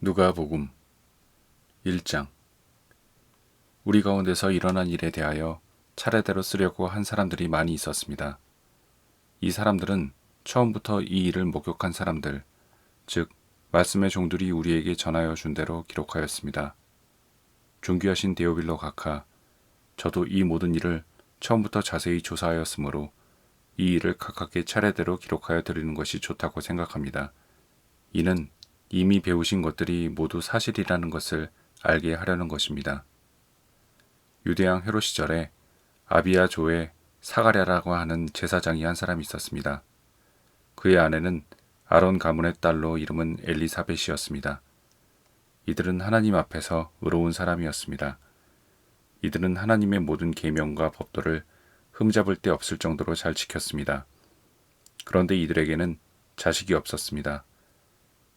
누가복음 1장. 우리 가운데서 일어난 일에 대하여 차례대로 쓰려고 한 사람들이 많이 있었습니다. 이 사람들은 처음부터 이 일을 목격한 사람들, 즉 말씀의 종들이 우리에게 전하여 준 대로 기록하였습니다. 존귀하신 데오빌로 각하, 저도 이 모든 일을 처음부터 자세히 조사하였으므로 이 일을 각각의 차례대로 기록하여 드리는 것이 좋다고 생각합니다. 이는 이미 배우신 것들이 모두 사실이라는 것을 알게 하려는 것입니다. 유대왕 헤롯 시절에 아비야 조에 사가랴라고 하는 제사장이 한 사람이 있었습니다. 그의 아내는 아론 가문의 딸로 이름은 엘리사벳이었습니다. 이들은 하나님 앞에서 의로운 사람이었습니다. 이들은 하나님의 모든 계명과 법도를 흠잡을 데 없을 정도로 잘 지켰습니다. 그런데 이들에게는 자식이 없었습니다.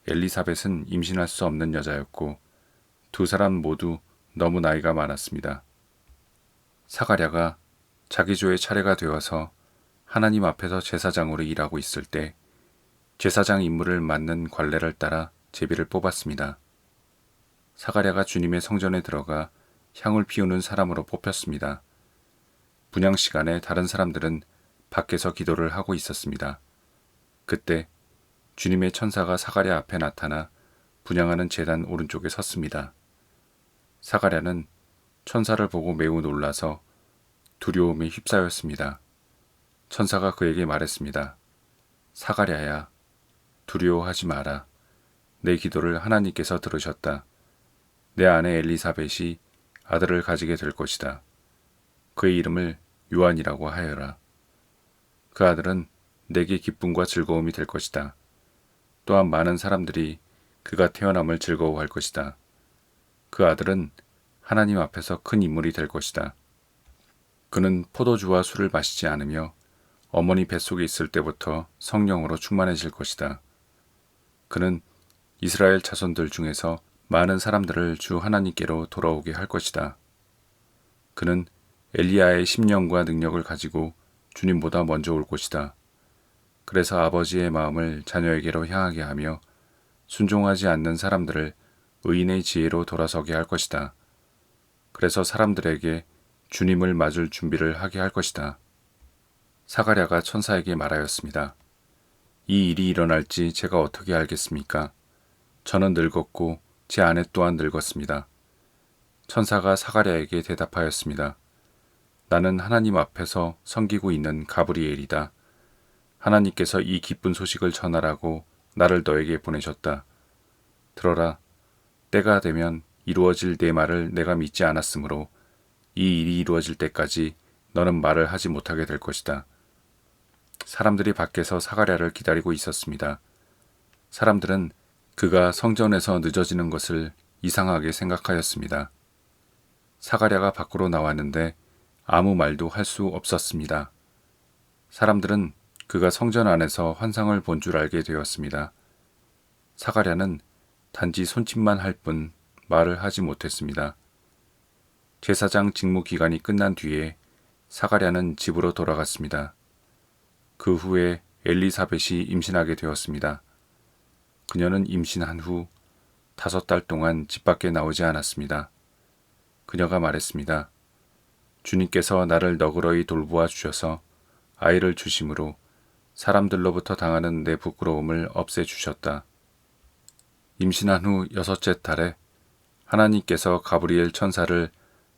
엘리사벳은 임신할 수 없는 여자였고 두 사람 모두 너무 나이가 많았습니다. 사가랴가 자기 조의 차례가 되어서 하나님 앞에서 제사장으로 일하고 있을 때 제사장 임무를 맡는 관례를 따라 제비를 뽑았습니다. 사가랴가 주님의 성전에 들어가 향을 피우는 사람으로 뽑혔습니다. 분향 시간에 다른 사람들은 밖에서 기도를 하고 있었습니다. 그때 주님의 천사가 사가랴 앞에 나타나 분향하는 제단 오른쪽에 섰습니다. 사가랴는 천사를 보고 매우 놀라서 두려움에 휩싸였습니다. 천사가 그에게 말했습니다. 사가랴야, 두려워하지 마라. 내 기도를 하나님께서 들으셨다. 내 아내 엘리사벳이 아들을 가지게 될 것이다. 그의 이름을 요한이라고 하여라. 그 아들은 내게 기쁨과 즐거움이 될 것이다. 또한 많은 사람들이 그가 태어남을 즐거워할 것이다. 그 아들은 하나님 앞에서 큰 인물이 될 것이다. 그는 포도주와 술을 마시지 않으며 어머니 뱃속에 있을 때부터 성령으로 충만해질 것이다. 그는 이스라엘 자손들 중에서 많은 사람들을 주 하나님께로 돌아오게 할 것이다. 그는 엘리야의 심령과 능력을 가지고 주님보다 먼저 올 것이다. 그래서 아버지의 마음을 자녀에게로 향하게 하며 순종하지 않는 사람들을 의인의 지혜로 돌아서게 할 것이다. 그래서 사람들에게 주님을 맞을 준비를 하게 할 것이다. 사가랴가 천사에게 말하였습니다. 이 일이 일어날지 제가 어떻게 알겠습니까? 저는 늙었고 제 아내 또한 늙었습니다. 천사가 사가랴에게 대답하였습니다. 나는 하나님 앞에서 섬기고 있는 가브리엘이다. 하나님께서 이 기쁜 소식을 전하라고 나를 너에게 보내셨다. 들어라, 때가 되면 이루어질 내 말을 내가 믿지 않았으므로 이 일이 이루어질 때까지 너는 말을 하지 못하게 될 것이다. 사람들이 밖에서 사가랴를 기다리고 있었습니다. 사람들은 그가 성전에서 늦어지는 것을 이상하게 생각하였습니다. 사가랴가 밖으로 나왔는데 아무 말도 할 수 없었습니다. 사람들은 그가 성전 안에서 환상을 본 줄 알게 되었습니다. 사가랴는 단지 손짓만 할 뿐 말을 하지 못했습니다. 제사장 직무 기간이 끝난 뒤에 사가랴는 집으로 돌아갔습니다. 그 후에 엘리사벳이 임신하게 되었습니다. 그녀는 임신한 후 5달 동안 집 밖에 나오지 않았습니다. 그녀가 말했습니다. 주님께서 나를 너그러이 돌보아 주셔서 아이를 주심으로 사람들로부터 당하는 내 부끄러움을 없애주셨다. 임신한 후 6째 달에 하나님께서 가브리엘 천사를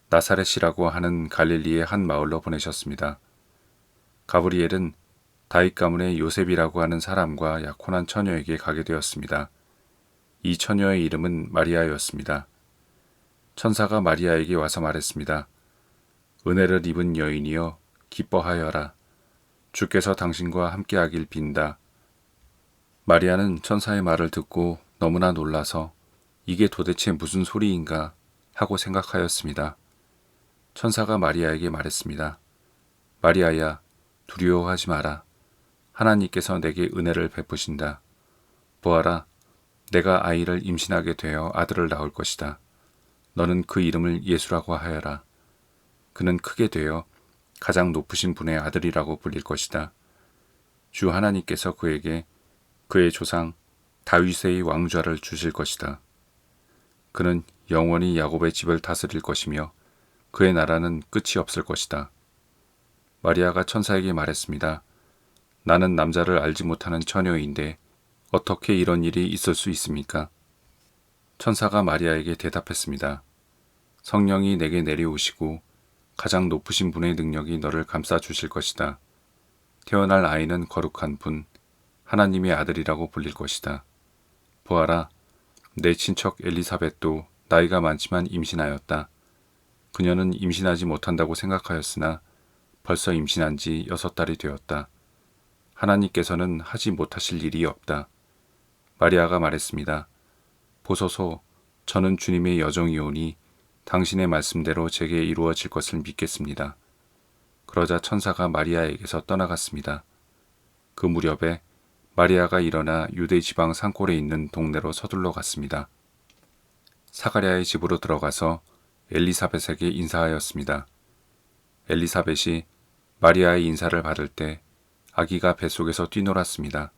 나사렛이라고 하는 갈릴리의 한 마을로 보내셨습니다. 가브리엘은 다윗 가문의 요셉이라고 하는 사람과 약혼한 처녀에게 가게 되었습니다. 이 처녀의 이름은 마리아였습니다. 천사가 마리아에게 와서 말했습니다. 은혜를 입은 여인이여 기뻐하여라. 주께서 당신과 함께하길 빈다. 마리아는 천사의 말을 듣고 너무나 놀라서 이게 도대체 무슨 소리인가 하고 생각하였습니다. 천사가 마리아에게 말했습니다. 마리아야, 두려워하지 마라. 하나님께서 내게 은혜를 베푸신다. 보아라, 내가 아이를 임신하게 되어 아들을 낳을 것이다. 너는 그 이름을 예수라고 하여라. 그는 크게 되어 가장 높으신 분의 아들이라고 불릴 것이다. 주 하나님께서 그에게 그의 조상 다윗의 왕좌를 주실 것이다. 그는 영원히 야곱의 집을 다스릴 것이며 그의 나라는 끝이 없을 것이다. 마리아가 천사에게 말했습니다. 나는 남자를 알지 못하는 처녀인데 어떻게 이런 일이 있을 수 있습니까? 천사가 마리아에게 대답했습니다. 성령이 내게 내려오시고 가장 높으신 분의 능력이 너를 감싸 주실 것이다. 태어날 아이는 거룩한 분, 하나님의 아들이라고 불릴 것이다. 보아라, 내 친척 엘리사벳도 나이가 많지만 임신하였다. 그녀는 임신하지 못한다고 생각하였으나 벌써 임신한 지 6달이 되었다. 하나님께서는 하지 못하실 일이 없다. 마리아가 말했습니다. 보소서, 저는 주님의 여종이오니 당신의 말씀대로 제게 이루어질 것을 믿겠습니다. 그러자 천사가 마리아에게서 떠나갔습니다. 그 무렵에 마리아가 일어나 유대 지방 산골에 있는 동네로 서둘러 갔습니다. 사가랴의 집으로 들어가서 엘리사벳에게 인사하였습니다. 엘리사벳이 마리아의 인사를 받을 때 아기가 뱃속에서 뛰놀았습니다.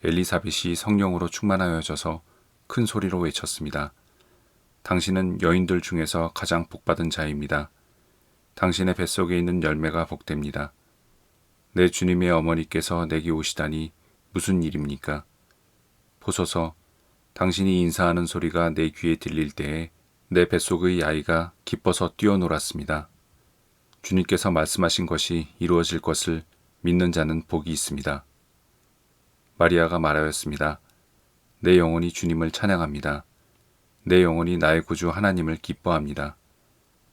엘리사벳이 성령으로 충만하여져서 큰 소리로 외쳤습니다. 당신은 여인들 중에서 가장 복받은 자입니다. 당신의 뱃속에 있는 열매가 복됩니다. 내 주님의 어머니께서 내게 오시다니 무슨 일입니까? 보소서, 당신이 인사하는 소리가 내 귀에 들릴 때에 내 뱃속의 아이가 기뻐서 뛰어놀았습니다. 주님께서 말씀하신 것이 이루어질 것을 믿는 자는 복이 있습니다. 마리아가 말하였습니다. 내 영혼이 주님을 찬양합니다. 내 영혼이 나의 구주 하나님을 기뻐합니다.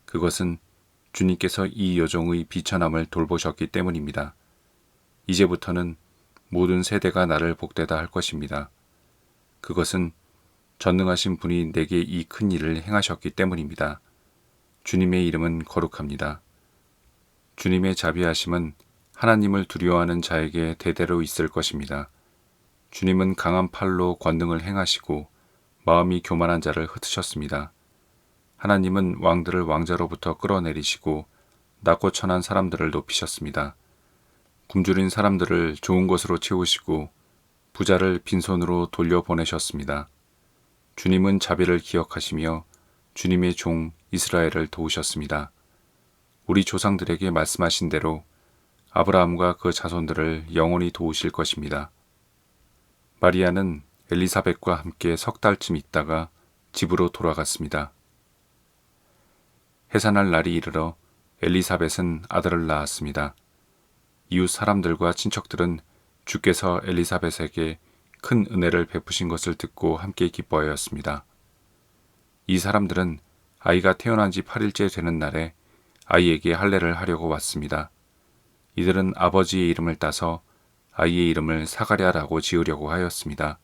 그것은 주님께서 이 여종의 비천함을 돌보셨기 때문입니다. 이제부터는 모든 세대가 나를 복되다 할 것입니다. 그것은 전능하신 분이 내게 이 큰 일을 행하셨기 때문입니다. 주님의 이름은 거룩합니다. 주님의 자비하심은 하나님을 두려워하는 자에게 대대로 있을 것입니다. 주님은 강한 팔로 권능을 행하시고 마음이 교만한 자를 흩으셨습니다. 하나님은 왕들을 왕자로부터 끌어내리시고 낮고 천한 사람들을 높이셨습니다. 굶주린 사람들을 좋은 것으로 채우시고 부자를 빈손으로 돌려보내셨습니다. 주님은 자비를 기억하시며 주님의 종 이스라엘을 도우셨습니다. 우리 조상들에게 말씀하신 대로 아브라함과 그 자손들을 영원히 도우실 것입니다. 마리아는 엘리사벳과 함께 3달쯤 있다가 집으로 돌아갔습니다. 해산할 날이 이르러 엘리사벳은 아들을 낳았습니다. 이웃 사람들과 친척들은 주께서 엘리사벳에게 큰 은혜를 베푸신 것을 듣고 함께 기뻐하였습니다. 이 사람들은 아이가 태어난 지 8일째 되는 날에 아이에게 할례를 하려고 왔습니다. 이들은 아버지의 이름을 따서 아이의 이름을 사가랴라고 지으려고 하였습니다.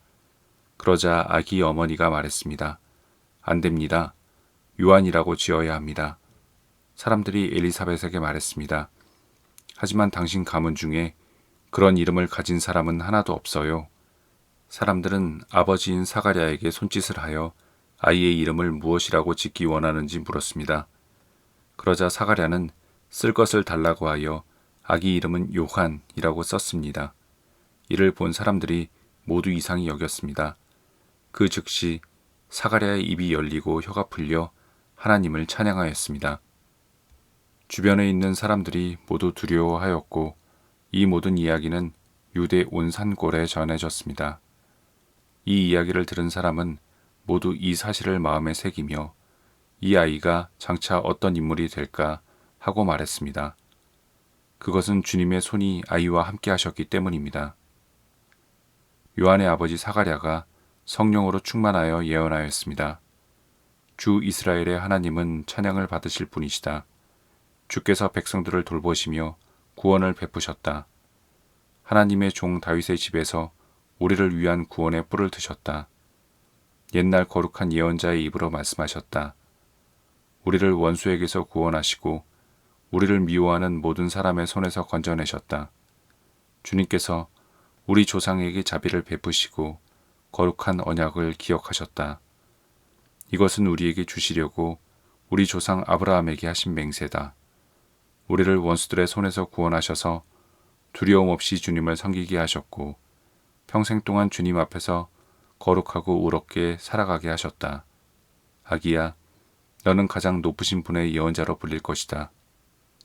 그러자 아기 어머니가 말했습니다. 안 됩니다. 요한이라고 지어야 합니다. 사람들이 엘리사벳에게 말했습니다. 하지만 당신 가문 중에 그런 이름을 가진 사람은 하나도 없어요. 사람들은 아버지인 사가랴에게 손짓을 하여 아이의 이름을 무엇이라고 짓기 원하는지 물었습니다. 그러자 사가랴는 쓸 것을 달라고 하여 아기 이름은 요한이라고 썼습니다. 이를 본 사람들이 모두 이상히 여겼습니다. 그 즉시 사가랴의 입이 열리고 혀가 풀려 하나님을 찬양하였습니다. 주변에 있는 사람들이 모두 두려워하였고 이 모든 이야기는 유대 온 산골에 전해졌습니다. 이 이야기를 들은 사람은 모두 이 사실을 마음에 새기며 이 아이가 장차 어떤 인물이 될까 하고 말했습니다. 그것은 주님의 손이 아이와 함께 하셨기 때문입니다. 요한의 아버지 사가랴가 성령으로 충만하여 예언하였습니다. 주 이스라엘의 하나님은 찬양을 받으실 분이시다. 주께서 백성들을 돌보시며 구원을 베푸셨다. 하나님의 종 다윗의 집에서 우리를 위한 구원의 뿔을 드셨다. 옛날 거룩한 예언자의 입으로 말씀하셨다. 우리를 원수에게서 구원하시고 우리를 미워하는 모든 사람의 손에서 건져내셨다. 주님께서 우리 조상에게 자비를 베푸시고 거룩한 언약을 기억하셨다. 이것은 우리에게 주시려고 우리 조상 아브라함에게 하신 맹세다. 우리를 원수들의 손에서 구원하셔서 두려움 없이 주님을 섬기게 하셨고 평생 동안 주님 앞에서 거룩하고 의롭게 살아가게 하셨다. 아기야, 너는 가장 높으신 분의 예언자로 불릴 것이다.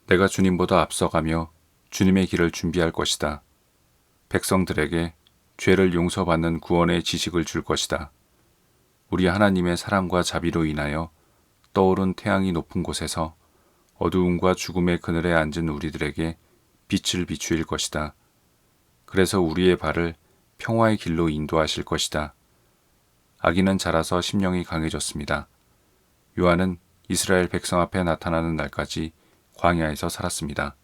내가 주님보다 앞서가며 주님의 길을 준비할 것이다. 백성들에게 죄를 용서받는 구원의 지식을 줄 것이다. 우리 하나님의 사랑과 자비로 인하여 떠오른 태양이 높은 곳에서 어두움과 죽음의 그늘에 앉은 우리들에게 빛을 비추일 것이다. 그래서 우리의 발을 평화의 길로 인도하실 것이다. 아기는 자라서 심령이 강해졌습니다. 요한은 이스라엘 백성 앞에 나타나는 날까지 광야에서 살았습니다.